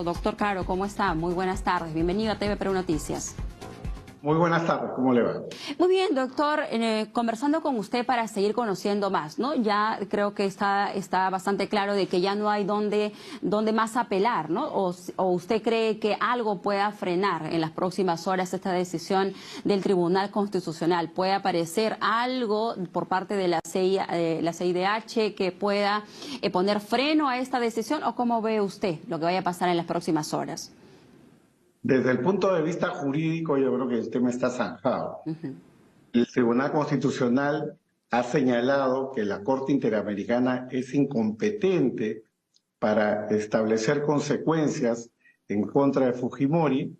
Doctor Caro, ¿cómo está? Muy buenas tardes. Bienvenido a TV Perú Noticias. Muy buenas tardes, ¿cómo le va? Muy bien, doctor, conversando con usted para seguir conociendo más, ¿no? Ya creo que está bastante claro de que ya no hay dónde más apelar, ¿no? O usted cree que algo pueda frenar en las próximas horas esta decisión del Tribunal Constitucional. ¿Puede aparecer algo por parte de la CIDH que pueda poner freno a esta decisión? ¿O cómo ve usted lo que vaya a pasar en las próximas horas? Desde el punto de vista jurídico, yo creo que el tema está zanjado. El Tribunal Constitucional ha señalado que la Corte Interamericana es incompetente para establecer consecuencias en contra de Fujimori,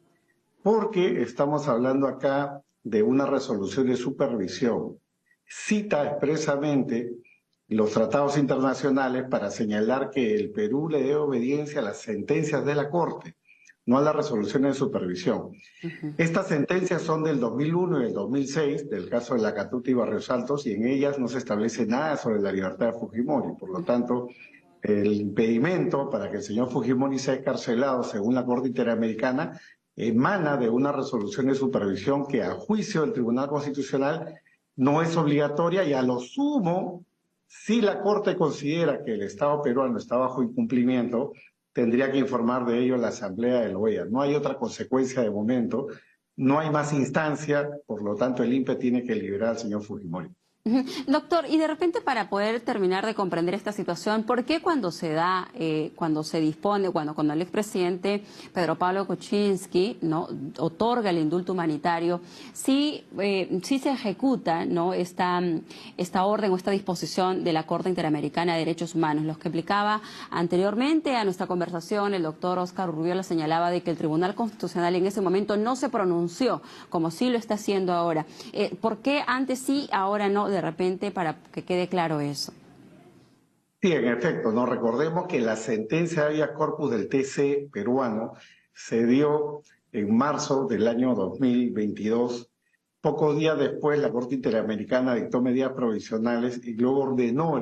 porque estamos hablando acá de una resolución de supervisión. Cita expresamente los tratados internacionales para señalar que el Perú le debe obediencia a las sentencias de la Corte, no a las resoluciones de supervisión. Estas sentencias son del 2001 y del 2006, del caso de Lacatuta y Barrios Altos, y en ellas no se establece nada sobre la libertad de Fujimori. Por lo tanto, el impedimento para que el señor Fujimori sea encarcelado, según la Corte Interamericana, emana de una resolución de supervisión que, a juicio del Tribunal Constitucional, no es obligatoria, y a lo sumo, si la Corte considera que el Estado peruano está bajo incumplimiento, tendría que informar de ello la Asamblea de la OEA. No hay otra consecuencia de momento, no hay más instancia, por lo tanto el INPE tiene que liberar al señor Fujimori. Doctor, y de repente para poder terminar de comprender esta situación, ¿por qué cuando se da, cuando se dispone, cuando el expresidente Pedro Pablo Kuczynski, ¿no?, otorga el indulto humanitario, sí se ejecuta, ¿no?, esta orden o esta disposición de la Corte Interamericana de Derechos Humanos? Lo que explicaba anteriormente a nuestra conversación, el doctor Oscar Urriola señalaba de que el Tribunal Constitucional en ese momento no se pronunció, como sí lo está haciendo ahora. ¿Por qué antes sí, ahora no? De repente, para que quede claro eso. Sí, en efecto, no recordemos que la sentencia de habeas corpus del TC peruano se dio en marzo del año 2022. Pocos días después, la Corte Interamericana dictó medidas provisionales y luego ordenó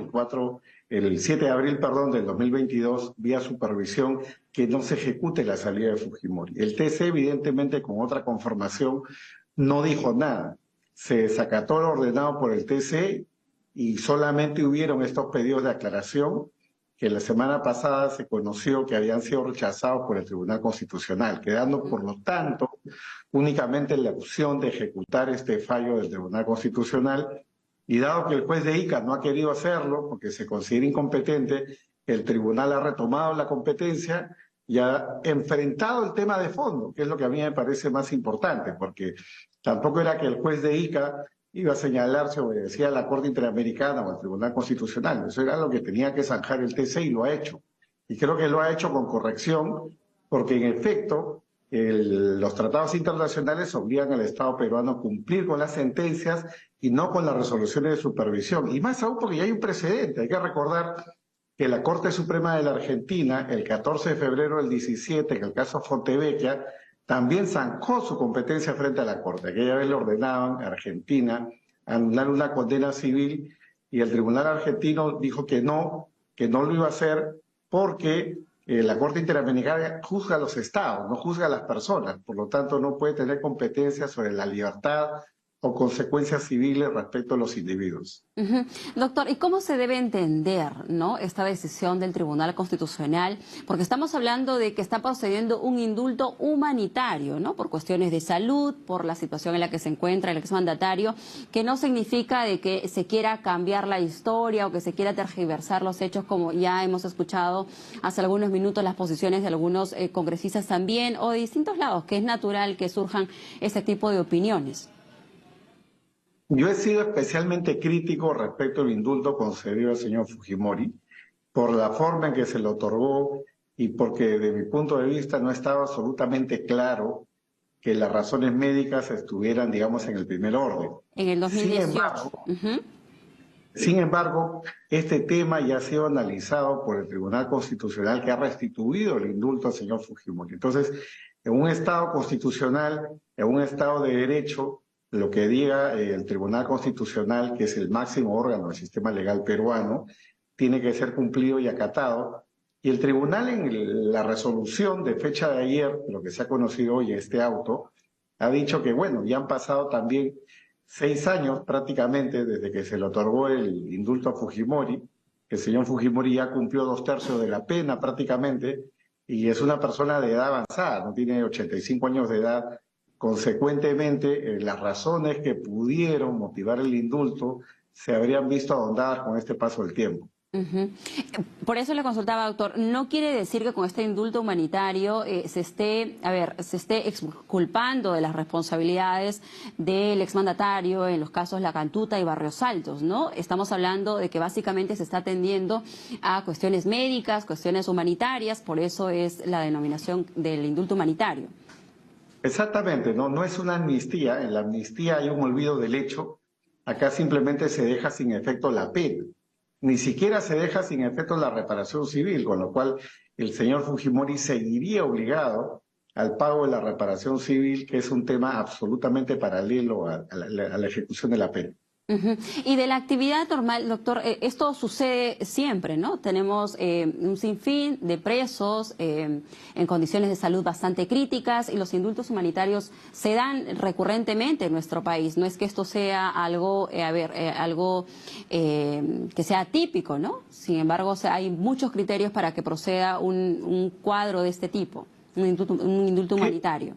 el 7 de abril, del 2022, vía supervisión, que no se ejecute la salida de Fujimori. El TC, evidentemente, con otra conformación, no dijo nada. Se desacató lo ordenado por el TC y solamente hubieron estos pedidos de aclaración que la semana pasada se conoció que habían sido rechazados por el Tribunal Constitucional, quedando, por lo tanto, únicamente la opción de ejecutar este fallo del Tribunal Constitucional. Y dado que el juez de Ica no ha querido hacerlo porque se considera incompetente, el tribunal ha retomado la competencia y ha enfrentado el tema de fondo, que es lo que a mí me parece más importante, porque tampoco era que el juez de Ica iba a señalar si obedecía a la Corte Interamericana o al Tribunal Constitucional. Eso era lo que tenía que zanjar el TC y lo ha hecho. Y creo que lo ha hecho con corrección, porque en efecto los tratados internacionales obligan al Estado peruano a cumplir con las sentencias y no con las resoluciones de supervisión. Y más aún porque ya hay un precedente. Hay que recordar que la Corte Suprema de la Argentina, el 14 de febrero del 17, en el caso Fontevecchia, también zanjó su competencia frente a la Corte. Aquella vez le ordenaban a Argentina anular una condena civil y el tribunal argentino dijo que no lo iba a hacer porque la Corte Interamericana juzga a los estados, no juzga a las personas. Por lo tanto, no puede tener competencia sobre la libertad o consecuencias civiles respecto a los individuos. Doctor, ¿y cómo se debe entender, ¿no?, esta decisión del Tribunal Constitucional? Porque estamos hablando de que está procediendo un indulto humanitario, ¿no?, por cuestiones de salud, por la situación en la que se encuentra el exmandatario, que no significa de que se quiera cambiar la historia o que se quiera tergiversar los hechos, como ya hemos escuchado hace algunos minutos las posiciones de algunos congresistas también, o de distintos lados, que es natural que surjan ese tipo de opiniones. Yo he sido especialmente crítico respecto al indulto concedido al señor Fujimori por la forma en que se le otorgó y porque, desde mi punto de vista, no estaba absolutamente claro que las razones médicas estuvieran, digamos, en el primer orden. En el 2018. Sin embargo, este tema ya ha sido analizado por el Tribunal Constitucional, que ha restituido el indulto al señor Fujimori. Entonces, en un Estado constitucional, en un Estado de derecho, lo que diga el Tribunal Constitucional, que es el máximo órgano del sistema legal peruano, tiene que ser cumplido y acatado. Y el tribunal en la resolución de fecha de ayer, lo que se ha conocido hoy, este auto, ha dicho que, bueno, ya han pasado también 6 años prácticamente desde que se le otorgó el indulto a Fujimori, que el señor Fujimori ya cumplió 2/3 de la pena prácticamente, y es una persona de edad avanzada, no tiene 85 años de edad. Consecuentemente, las razones que pudieron motivar el indulto se habrían visto ahondadas con este paso del tiempo. Ujú. Por eso le consultaba, doctor, no quiere decir que con este indulto humanitario se esté exculpando de las responsabilidades del exmandatario en los casos La Cantuta y Barrios Altos, ¿no? Estamos hablando de que básicamente se está atendiendo a cuestiones médicas, cuestiones humanitarias, por eso es la denominación del indulto humanitario. Exactamente, no es una amnistía. En la amnistía hay un olvido del hecho. Acá simplemente se deja sin efecto la pena. Ni siquiera se deja sin efecto la reparación civil, con lo cual el señor Fujimori seguiría obligado al pago de la reparación civil, que es un tema absolutamente paralelo a la ejecución de la pena. Ujú. Y de la actividad normal, doctor, esto sucede siempre, ¿no? Tenemos un sinfín de presos en condiciones de salud bastante críticas y los indultos humanitarios se dan recurrentemente en nuestro país. No es que esto sea algo, algo que sea típico, ¿no? Sin embargo, hay muchos criterios para que proceda un cuadro de este tipo, un indulto Sí. humanitario.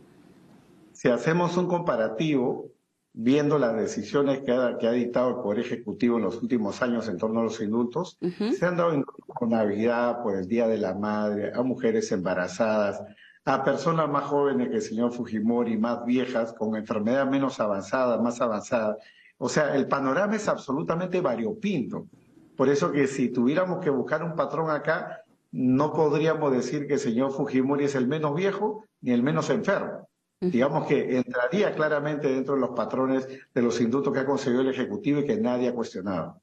Si hacemos un comparativo, viendo las decisiones que ha dictado el Poder Ejecutivo en los últimos años en torno a los indultos, Ujú. se han dado indultos por Navidad, por el Día de la Madre, a mujeres embarazadas, a personas más jóvenes que el señor Fujimori, más viejas, con enfermedad menos avanzada, más avanzada. O sea, el panorama es absolutamente variopinto. Por eso que si tuviéramos que buscar un patrón acá, no podríamos decir que el señor Fujimori es el menos viejo ni el menos enfermo. Ujú. Digamos que entraría claramente dentro de los patrones de los indultos que ha conseguido el Ejecutivo y que nadie ha cuestionado.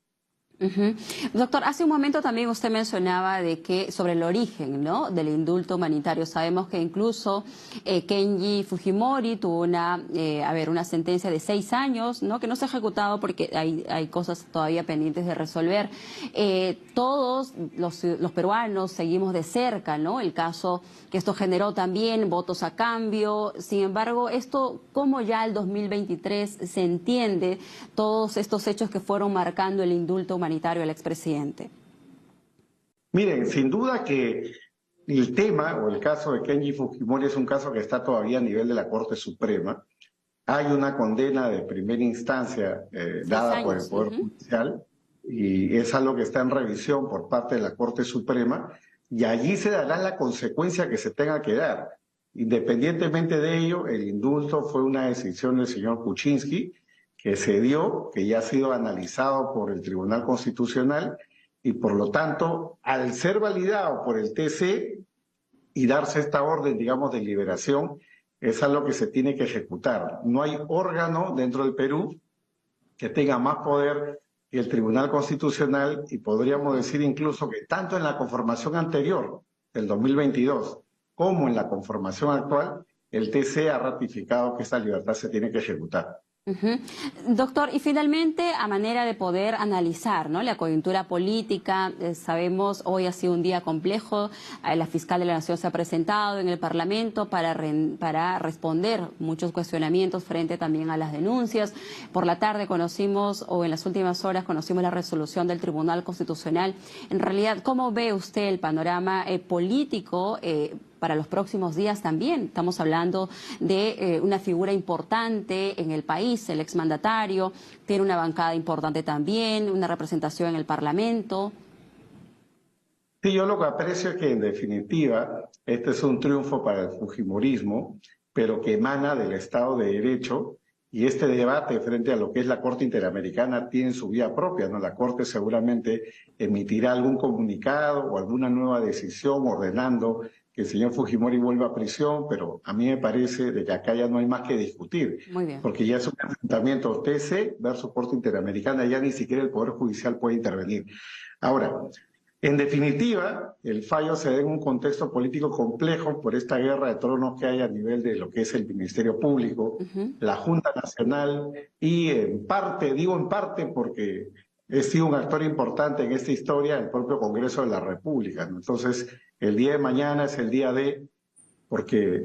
Ujú. Doctor, hace un momento también usted mencionaba de que sobre el origen, ¿no?, del indulto humanitario. Sabemos que incluso Kenji Fujimori tuvo una sentencia de 6 años, ¿no?, que no se ha ejecutado porque hay cosas todavía pendientes de resolver. Todos los peruanos seguimos de cerca, ¿no?, el caso que esto generó también votos a cambio. Sin embargo, esto, ¿cómo ya el 2023 se entiende todos estos hechos que fueron marcando el indulto humanitario al expresidente? Miren, sin duda que el tema o el caso de Kenji Fujimori es un caso que está todavía a nivel de la Corte Suprema. Hay una condena de primera instancia Seis dada por el años. Poder Judicial y es algo que está en revisión por parte de la Corte Suprema y allí se dará la consecuencia que se tenga que dar. Independientemente de ello, el indulto fue una decisión del señor Kuczynski que se dio, que ya ha sido analizado por el Tribunal Constitucional y por lo tanto, al ser validado por el TC y darse esta orden, digamos, de liberación, es algo que se tiene que ejecutar. No hay órgano dentro del Perú que tenga más poder que el Tribunal Constitucional y podríamos decir incluso que tanto en la conformación anterior, del 2022, como en la conformación actual, el TC ha ratificado que esta libertad se tiene que ejecutar. Ujú. Doctor, y finalmente, a manera de poder analizar, ¿no?, la coyuntura política, sabemos hoy ha sido un día complejo, la fiscal de la Nación se ha presentado en el Parlamento para responder muchos cuestionamientos frente también a las denuncias. Por la tarde conocimos, o en las últimas horas conocimos la resolución del Tribunal Constitucional. En realidad, ¿cómo ve usted el panorama político para los próximos días también? Estamos hablando de una figura importante en el país, el exmandatario, tiene una bancada importante también, una representación en el Parlamento. Sí, yo lo que aprecio es que en definitiva este es un triunfo para el fujimorismo, pero que emana del Estado de Derecho y este debate frente a lo que es la Corte Interamericana tiene su vía propia, ¿no? La Corte seguramente emitirá algún comunicado o alguna nueva decisión ordenando que el señor Fujimori vuelva a prisión, pero a mí me parece de que acá ya no hay más que discutir, Muy bien. porque ya es un enfrentamiento TC versus Corte Interamericana, ya ni siquiera el Poder Judicial puede intervenir. Ahora, en definitiva, el fallo se da en un contexto político complejo por esta guerra de tronos que hay a nivel de lo que es el Ministerio Público, Ujú. la Junta Nacional y en parte, digo en parte porque he sido un actor importante en esta historia, el propio Congreso de la República, ¿no? Entonces, el día de mañana es el día D, porque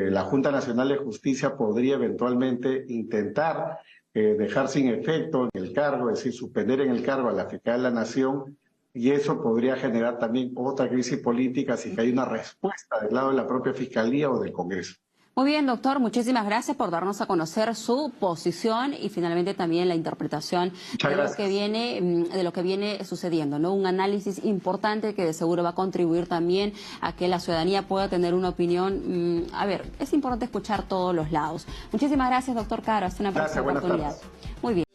la Junta Nacional de Justicia podría eventualmente intentar dejar sin efecto en el cargo, es decir, suspender en el cargo a la fiscal de la Nación, y eso podría generar también otra crisis política si que hay una respuesta del lado de la propia Fiscalía o del Congreso. Muy bien, doctor, muchísimas gracias por darnos a conocer su posición y finalmente también la interpretación Muchas gracias. de lo que viene sucediendo, ¿no? Un análisis importante que de seguro va a contribuir también a que la ciudadanía pueda tener una opinión. A ver, es importante escuchar todos los lados. Muchísimas gracias, doctor Caro. Hasta una próxima Gracias, buenas oportunidad. tardes. Muy bien.